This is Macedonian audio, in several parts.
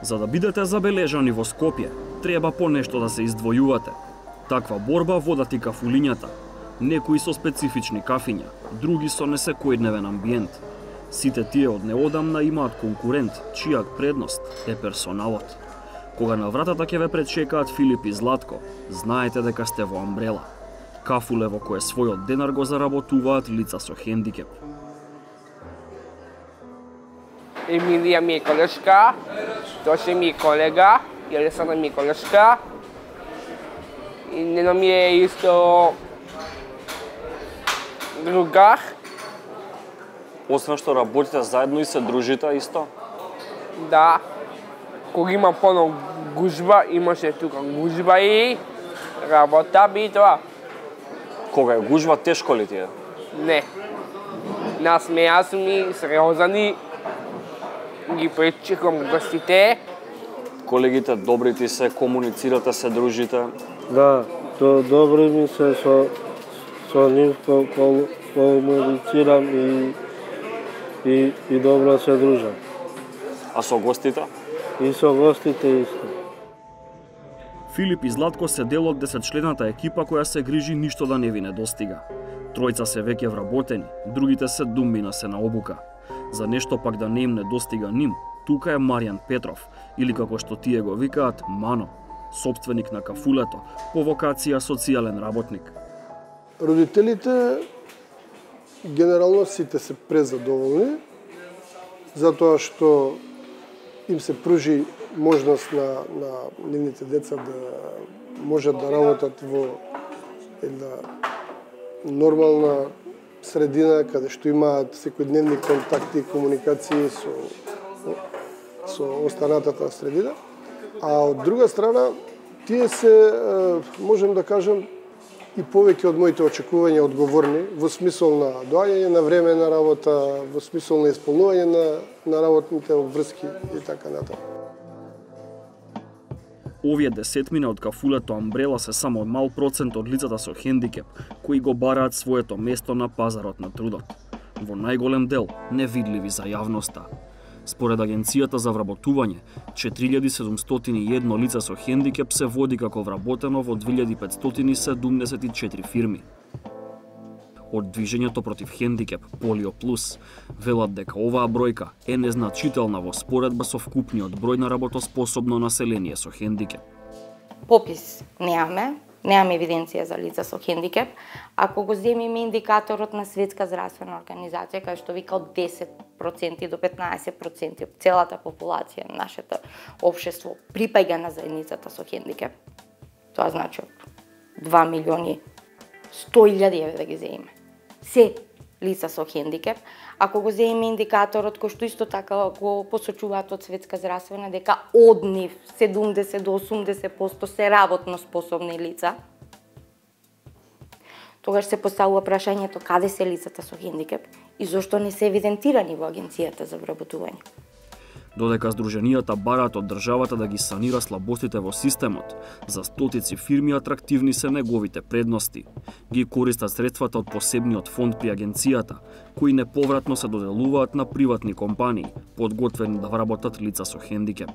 За да бидете забележани во Скопје, треба по нешто да се издвојувате. Таква борба водат и кафулињата. Некои со специфични кафиња, други со несекојдневен амбиент. Сите тие од неодамна имаат конкурент, чија предност е персоналот. Кога на вратата ќе ве пречекаат Филип и Златко, знаете дека сте во Амбрела. Кафуле во кое својот денар го заработуваат лица со хендикеп. Емилија ми е колешка, Тоше ми е колега, Јелесана ми е колешка. И Нено ми е исто другар. Освен што работите заедно и се дружите исто? Да. Кога има поно гужба, имаше тука гужба и работа би тоа. Кога е гужва, тешко ли ти е? Не. Насмејасни, среозани, ги пречекам гостите. Колегите добри ти се, комуницирате, се дружите? Да, то добри ми се со нив комуницирам и добро се дружам. А со гостите? И со гостите исто. Филип и Златко се дел од 10-члената екипа која се грижи ништо да не ви недостига. Тројца се веќе вработени, другите се думбина се на обука. За нешто пак да не им недостига ним, тука е Маријан Петров, или како што тие го викаат Мано, сопственик на кафулето, по вокација социјален работник. Родителите генерално сите се презадоволни, затоа што им се пружи можност на нивните деца да можат да работат во една нормална средина каде што имаат секојдневни контакти и комуникации со останатата средина. А од друга страна, тие се, можем да кажем, и повеќе од моите очекувања одговорни, во смисол на доаѓање на време на работа, во смисол на исполнување на работните обврски и така натаму. Овие десетмина од кафулето Амбрела се само мал процент од лицата со хендикеп, кои го бараат своето место на пазарот на трудот. Во најголем дел, невидливи за јавноста. Според Агенцијата за вработување, 4701 лица со хендикеп се води како вработено во 2574 фирми. Од движењето против хендикеп Полио Плюс велат дека оваа бројка е незначителна во споредба со вкупниот број на работоспособно население со хендикеп. Попис немаме евиденција за лица со хендикеп. Ако го земиме индикаторот на Светска здравствена организација, кај што вика од 10% до 15% од целата популација на нашето општество припаѓа на заедницата со хендикеп, тоа значи 2.100.000 да ги земиме. Се лица со хендикеп. Ако го земиме индикаторот кој што исто така го посочуваат од Светска здравствена дека од нив 70 до 80% се работно способни лица, тогаш се поставува прашањето каде се лицата со хендикеп и зошто не се евидентирани во Агенцијата за вработување. Додека здруженијата бараат од државата да ги санира слабостите во системот, за стотици фирми атрактивни се неговите предности. Ги користат средствата од посебниот фонд при агенцијата, кои неповратно се доделуваат на приватни компании, подготвени да вработат лица со хендикеп.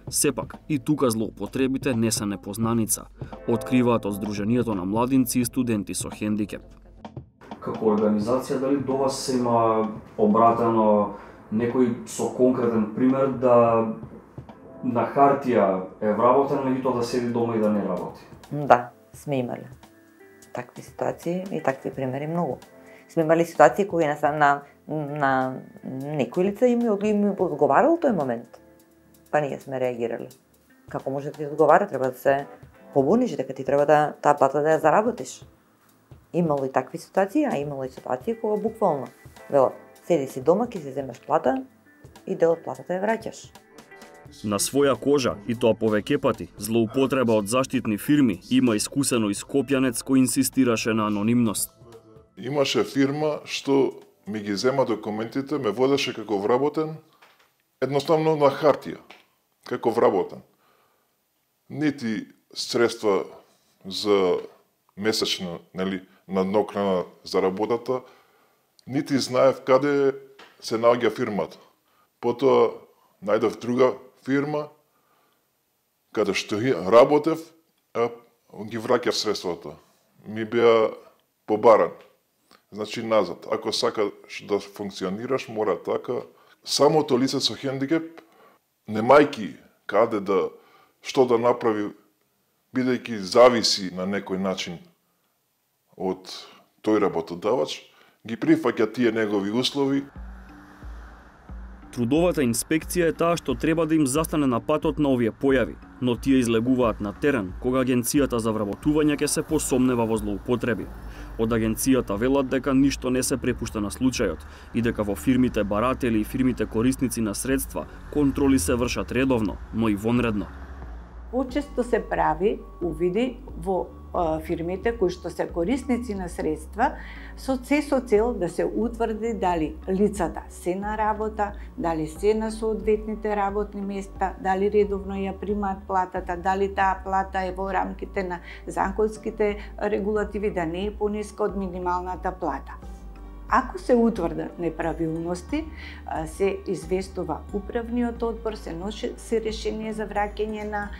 Сепак, и тука злоупотребите не се непознаница, откриваат од Здруженијето на младинци и студенти со хендикеп. Како организација, дали до вас се има обратено некој со конкретен пример да на хартија е вработен, меѓутоа да седи дома и да не работи? Да, сме имали такви ситуации и такви примери многу. Сме имали ситуации кои на некои лица им одговарал тој момент, па ние сме реагирали. Како може да ти одговара, треба да се побуниш, дека ти треба да таа плата да ја заработиш. Имало и такви ситуации, а имало и ситуации кога буквално велат седи си дома, ќе си земеш плата и дел од платата ја враќаш. На своја кожа, и тоа повеќе пати, злоупотреба од заштитни фирми има искусено и скопјанец кој инсистираше на анонимност. Имаше фирма што ми ги зема документите, ме водеше како вработен, едноставно на хартија, како вработен. Нити средства за месечна, наднокрана за работата, нити знаев каде се наоѓа фирмата. Потоа најдов друга фирма каде што работев, ги враќав средствата. Ми беа побаран. Значи назад. Ако сакаш да функционираш, мора така. Самото лице со хендикеп, немајки каде да, што да направи, бидејќи зависи на некој начин од тој работодавач, ги прифаќа тие негови услови. Трудовата инспекција е таа што треба да им застане на патот на овие појави, но тие излегуваат на терен кога Агенцијата за вработување ќе се посомнева во злоупотреби. Од агенцијата велат дека ништо не се препушта на случајот и дека во фирмите баратели и фирмите корисници на средства контроли се вршат редовно, но и вонредно. Почесто се прави увиди во фирмите кои што се корисници на средства со цел да се утврди дали лицата се на работа, дали се на соодветните работни места, дали редовно ја примаат платата, дали таа плата е во рамките на законските регулативи, да не е пониска од минималната плата. Ако се утврдат неправилности, се известува управниот одбор, се носи решение за враќање на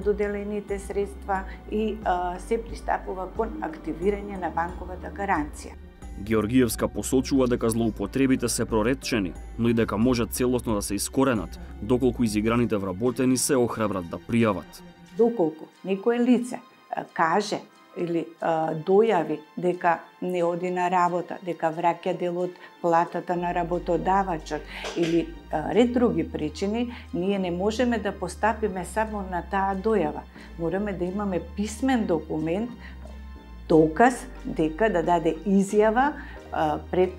доделените средства и се пристапува кон активирање на банковата гаранција. Георгиевска посочува дека злоупотребите се проретчени, но и дека може целосно да се искоренат, доколку изиграните вработени се охрабрат да пријават. Доколку некое лице каже или дојави дека не оди на работа, дека враќа дел од платата на работодавачот или ред други причини, ние не можеме да постапиме само на таа дојава. Мораме да имаме писмен документ, доказ дека да даде изјава пред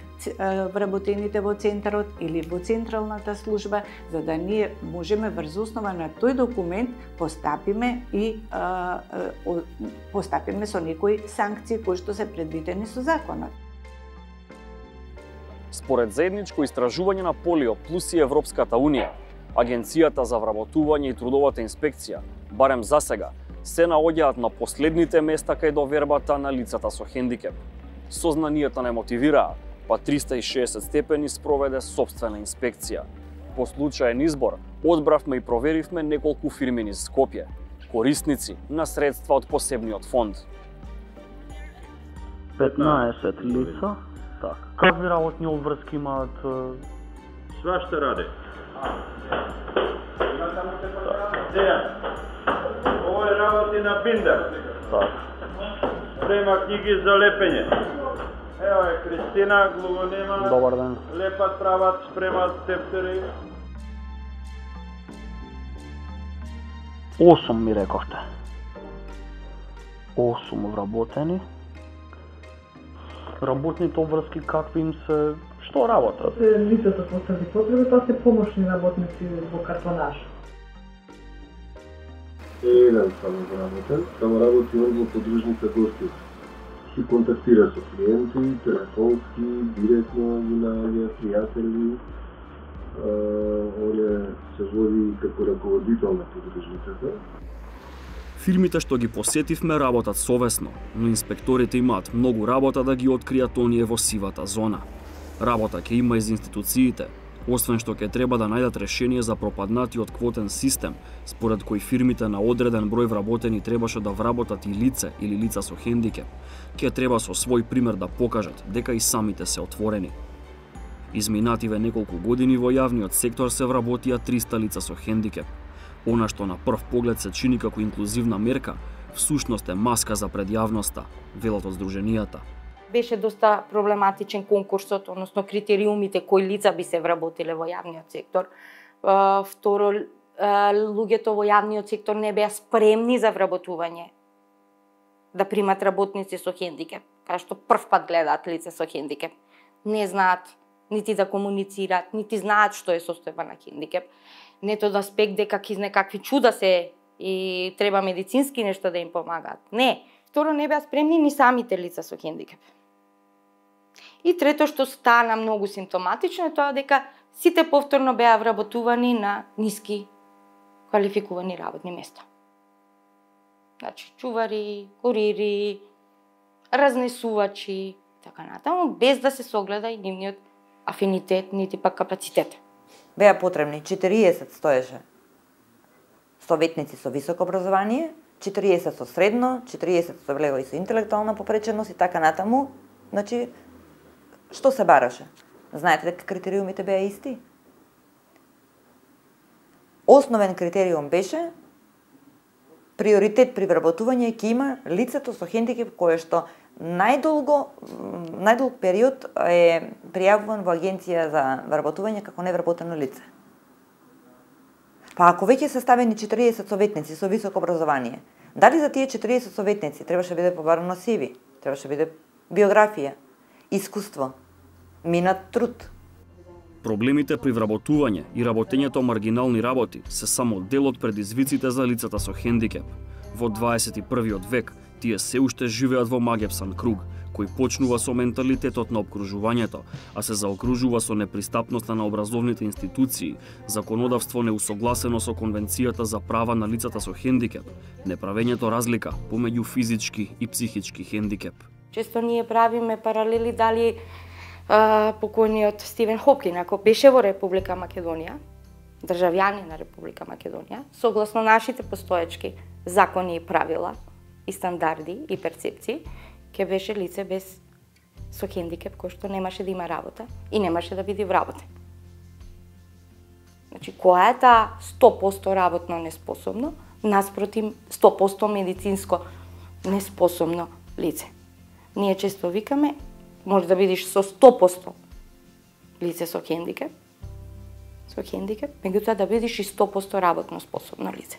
вработените во центарот или во централната служба, за да ние можеме врз основа на тој документ постапиме и постапиме со некои санкции кои што се предвидени со законот. Според заедничко истражување на Полио плюс и Европската Унија, Агенцијата за вработување и трудовата инспекција, барем за сега, се наоѓаат на последните места кај довербата на лицата со хендикеп. Сознанијата не мотивираа, па 360 степени спроведе собствена инспекција. По случаен избор, одбравме и проверивме неколку фирми низ Скопје, корисници на средства од посебниот фонд. 15 лица. Так. Какви работни обврски имаат? Свашта раде. Ово е работи на биндер. Так. Према книги за лепење. Ево е Кристина, глугонема. Добар ден. Лепат, прават, спремат тептери. 8 ми рековте. 8 вработени. Работните обврски какви им се, што работат? Лицата со осебни потреби, тоа се помошни работници во картонаж. Еден само работен, само работи он во подружница гости. Си контактира со клиенти, телефонски, директно ги наоѓа пријатели. Он се води како раководител на подружницата. Фирмите што ги посетивме работат совесно, но инспекторите имаат многу работа да ги откријат оние во сивата зона. Работа ќе има и за институциите, освен што ќе треба да најдат решение за пропаднатиот квотен систем, според кој фирмите на одреден број вработени требаше да вработат и лице или лица со хендикеп, ќе треба со свој пример да покажат дека и самите се отворени. Изминативе неколку години во јавниот сектор се вработија 300 лица со хендикеп. Она што на прв поглед се чини како инклузивна мерка, всушност е маска за пред јавноста, велат од здруженијата. Беше доста проблематичен конкурсот, односно критериумите кои лица би се вработиле во јавниот сектор. Второ, луѓето во јавниот сектор не беа спремни за вработување, да примат работници со хендикеп, кај што прв пат гледаат лице со хендикеп. Не знаат нити да комуницираат, нити знаат што е состојба на хендикеп. Нето да аспект дека ќе некакви чуда се и треба медицински нешто да им помагаат. Не. Второ, не беа спремни ни самите лица со хендикеп. И трето, што стана многу симптоматично, е тоа дека сите повторно беа вработувани на ниски квалификувани работни места. Значи, чувари, курири, разнесувачи, така натаму, без да се согледа и нивниот афинитет, нити пак капацитет. Беа потребни, 40 стоеше. советници со високо образование, 40 со средно, 40 со влево и со интелектуална попреченост и така натаму. Значи, што се бараше? Знаете дека критериумите беа исти? Основен критериум беше приоритет при вработување ќе има лицето со хендикеп кое што најдолг период е пријавуван во агенција за вработување како невработено лице. Па ако веќе се ставени 40 советници со високо образование, дали за тие 40 советници требаше биде побарано CV, требаше биде биографија, искуство, минат труд? Проблемите при вработување и работењето маргинални работи се само дел од предизвиците за лицата со хендикеп. Во 21. век тие се уште живеат во магепсан круг, кој почнува со менталитетот на обкружувањето, а се заокружува со непристапноста на образовните институции, законодавство неусогласено со Конвенцијата за права на лицата со хендикеп, неправењето разлика помеѓу физички и психички хендикеп. Често ние правиме паралели дали покојниот Стивен Хопкин, ако беше во Република Македонија, државјанин на Република Македонија, согласно нашите постоечки закони и правила, и стандарди и перцепции, ќе беше лице без со хендикеп кој што немаше да има работа и немаше да биде вработен. Значи, која е таа 100% работно неспособно, наспротив 100% медицинско неспособно лице? Ние често викаме, може да бидеш со 100% лице со хендикеп, меѓутоа да бидеш и 100% работно способно лице.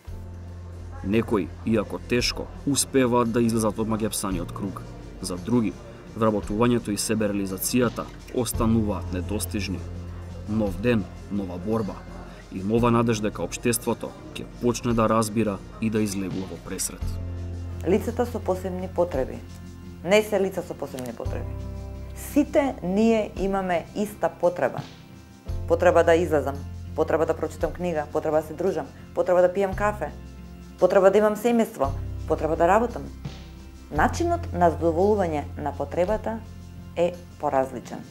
Некои, иако тешко, успеваат да излезат од магепсаниот круг. За други, вработувањето и себереализацијата остануваат недостижни. Нов ден, нова борба и нова надежда дека општеството ќе почне да разбира и да излегува во пресрет. Лицата со посебни потреби не се лица со посебни потреби. Сите ние имаме иста потреба. Потреба да излезам, потреба да прочитам книга, потреба да се дружам, потреба да пијам кафе, потреба да имам семејство, потреба да работам. Начинот на задоволување на потребата е поразличен.